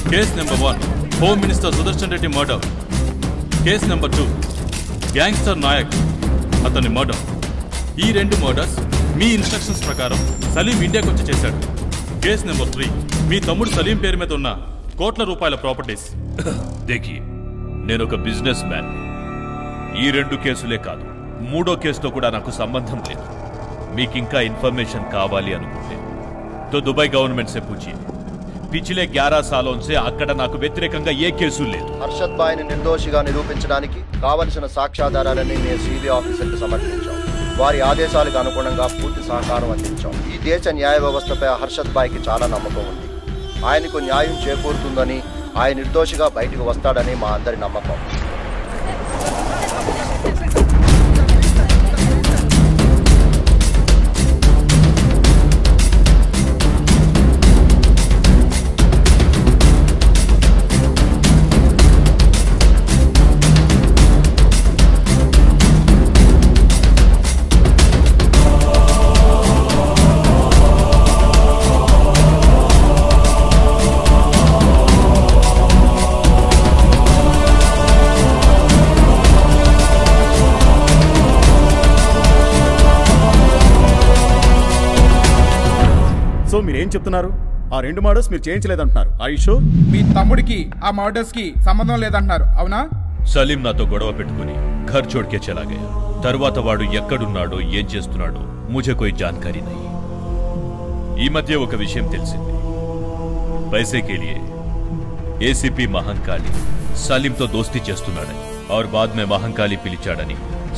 Case number 1 home minister Sudarshan Reddy murder. Case number 2 gangster Nayak అతని murder. ఈ 2 murders మీ instructions ప్రకారం సలీం ఇండియాకి వచ్చి చేశాడు. కేస్ నెంబర్ 3 మీ తమ్ముడు సలీం పేరు మీద ఉన్న కోట్ల రూపాయల ప్రాపర్టీస్. దేఖి, నేను ఒక బిజినెస్ మ్యాన్. ఈ 2 కేసులే కాదు, 3వ కేసుతో కూడా నాకు సంబంధం లేదు. మీకింకా ఇన్ఫర్మేషన్ కావాలి అనుకుంటే तो दुबई गवर्नमेंट से पूछिए. पिछले 11 सालों से అక్కడ నాకు వ్యతిరేకంగా ఏ కేసు లేదు. హర్షద్ భాయ్ని నిర్దోషిగా నిరూపించడానికి కావలసిన సాక్ష్యాధారాలన్నీ మేము సిబిఐ ఆఫీసర్కి సమర్పించాం. వారి ఆదేశాలకు అనుగుణంగా పూర్తి సహకారం అందించాం. ఈ దేశ న్యాయ వ్యవస్థపై హర్షద్ భాయ్కి చాలా నమ్మకం ఉంది. ఆయనకు న్యాయం చేకూరుతుందని, ఆయన నిర్దోషిగా బయటకు వస్తాడని మా అందరి నమ్మకం. సో మీరేం చెప్తున్నారు? ఆ 2 మర్డర్స్ మీరు చేయించలేదంటున్నారు. ఆయుష్, మీ తమ్ముడికి ఆ మర్డర్స్ కి సంబంధం లేదంటున్నారు, అవునా? సలీం నాతో గొడవ పెట్టుకుని ఘర్ చోడ్కే చలా గయా. తర్వాత వాడు ఎక్కడున్నాడో ఏం చేస్తున్నాడో ముझे कोई जानकारी नहीं. ఈ మధ్య ఒక విషయం తెలిసింది. पैसे के लिए ఏసీపీ మహంకాళి సలీంతో దోస్తీ చేస్తున్నాడని, और बाद में మహంకాళి పిలిచాడని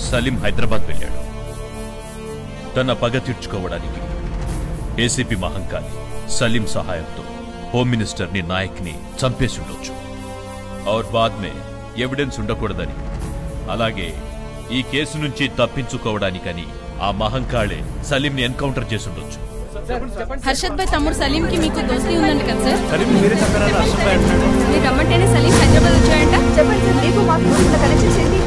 సలీం హైదరాబాద్ వెళ్ళాడు. తన పగ తీర్చుకోవడానికి ఏసీపీ మహంకాళి సలీం సహాయంతో హోమ్ మినిస్టర్ ని నాయక్ ని చంపేసి ఉండొచ్చు. और बाद में ఎవిడెన్స్ ఉండకూడదని, అలాగే ఈ కేసు నుంచి తప్పించుకోవడానికని ఆ మహంకాళే సలీం ని ఎన్కౌంటర్ చేసి ఉండొచ్చు. హర్షద్ భాయ్ తమ్ముడు సలీం కి మీకు దోస్తీ ఉందంట కదా సార్? సలీం మీరే చెప్పారా? హర్షద్ భాయ్ అంటున్నాడు. మీరు రమ్మంటేనే సలీం హైదరాబాద్ వచ్చాయంట. చెప్పండి సార్, మీకు మాకు ఉన్న కనెక్షన్స్ ఏంటి?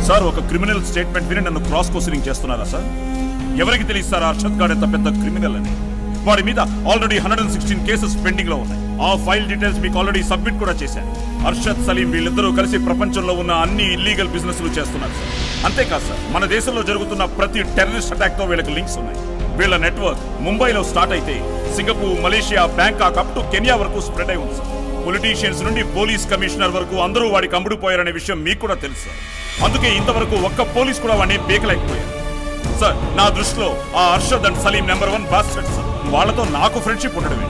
సార్, ఒక క్రిమినల్ స్టేట్మెంట్ విని నన్ను క్రాస్ క్వశ్చనింగ్ చేస్తున్నారా సార్? ఎవరికి తెలియదు సార్ హర్షద్ గాడ్ ఎంత పెద్ద క్రిమినల్ అని? వాడి మీద ఆల్రెడీ 116 కేసెస్ పెండింగ్ లో ఉన్నాయి. ఆ ఫైల్ డీటెయిల్స్ మీకు ఆల్రెడీ సబ్మిట్ కూడా చేశాను. హర్షద్, సలీం వీళ్ళిద్దరూ కలిసి ప్రపంచంలో ఉన్న అన్ని ఇల్లీగల్ బిజినెస్లు చేస్తున్నారు సార్. అంతేకాదు సార్, మన దేశంలో జరుగుతున్న ప్రతి టెర్రరిస్ట్ అటాక్ తో వీళ్ళకి లింక్స్ ఉన్నాయి. వీళ్ళ నెట్వర్క్ ముంబైలో స్టార్ట్ అయితే Singapore, Malaysia, Bangkok up to Kenya వరకు స్ప్రెడ్ అయి ఉంది సార్. పొలిటీషియన్స్ నుండి పోలీస్ కమిషనర్ వరకు అందరూ వాడికి అమ్ముడుపోయారనే విషయం మీకు కూడా తెలుసు సార్. అందుకే ఇంతవరకు ఒక్క పోలీస్ కూడా వాడిని బేకలేకపోయారు సార్. నా దృష్టిలో ఆ Harshad and Salim number 1 bastards sir. వాళ్ళతో నాకు ఫ్రెండ్షిప్ ఉండడమే.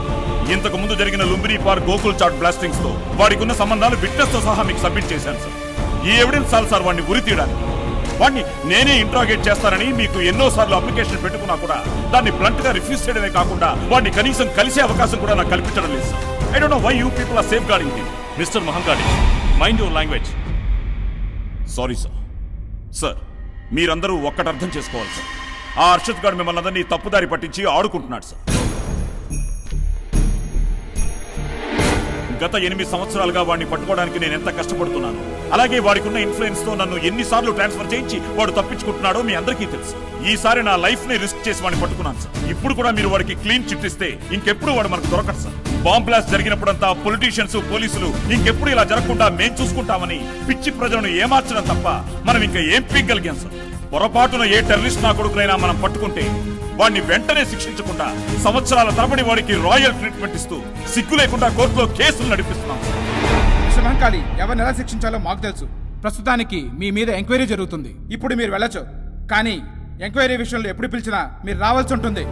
ఇంతకు ముందు జరిగిన లుంబిని పార్క్ గోకుల్ చాట్ బ్లాస్టింగ్స్ తో వాడికి ఉన్న సంబంధాలు విట్నెస్ తో సహా మీకు సబ్మిట్ చేశాను సార్. ఈ ఎవిడెన్స్ చాలు సార్ వాడిని ఉరి తీయడానికి. వాడిని నేనే ఇంట్రాగేట్ చేస్తానని మీకు ఎన్నోసార్లు అప్లికేషన్ పెట్టుకున్నా కూడా దాన్ని బ్లంట్ గా రిఫ్యూజ్ చేయడమే కాకుండా వాడిని కనీసం కలిసే అవకాశం కూడా నాకు కల్పించడం లేదు sir. I don't know why you people are safeguarding him. Mister Mahankali, mind your language. Sorry sir. Sir, మీరందరూ ఒక్కటి అర్థం చేసుకోవాలి సార్. ఆ హర్షద్ గారు మిమ్మల్ని అందరినీ తప్పుదారి పట్టించి ఆడుకుంటున్నాడు సార్. గత 8 సంవత్సరాలుగా వాడిని పట్టుకోవడానికి నేను ఎంత కష్టపడుతున్నాను, అలాగే వాడికి ఉన్న ఇన్ఫ్లుయెన్స్ తో నన్ను ఎన్నిసార్లు ట్రాన్స్ఫర్ చేయించి వాడు తప్పించుకుంటున్నాడో మీ అందరికీ తెలుసు. ఈసారి నా లైఫ్ ని రిస్క్ చేసి వాడిని పట్టుకున్నాను సార్. ఇప్పుడు కూడా మీరు వాడికి క్లీన్ చిట్ ఇస్తే ఇంకెప్పుడు వాడు మనకు దొరకడు సార్. బాంబ్ బ్లాస్ట్ జరిగినప్పుడంతా పొలిటీషియన్స్, పోలీసులు ఇంకెప్పుడు ఇలా జరగకుండా మేం చూసుకుంటామని పిచ్చి ప్రజలను ఏమార్చడం తప్ప మనం ఇంకా ఏం పీగలిగాం సార్. పొరపాటున ఏ టెర్రరిస్ట్ నా కొడుకునైనా మనం పట్టుకుంటే వాడిని వెంటనే శిక్షించకుండా సంవత్సరాల తరబడి వాడికి రాయల్ ట్రీట్మెంట్ ఇస్తూ సిగ్గు లేకుండా కోర్టులో కేసులు నడిపిస్తున్నాం. మిస్టర్ మహంకాళి, ఎవరిని ఎలా శిక్షించాలో మాకు తెలుసు. ప్రస్తుతానికి మీ మీద ఎంక్వైరీ జరుగుతుంది. ఇప్పుడు మీరు వెళ్ళొచ్చు, కానీ ఎంక్వైరీ విషయంలో ఎప్పుడు పిలిచినా మీరు రావాల్సి ఉంటుంది.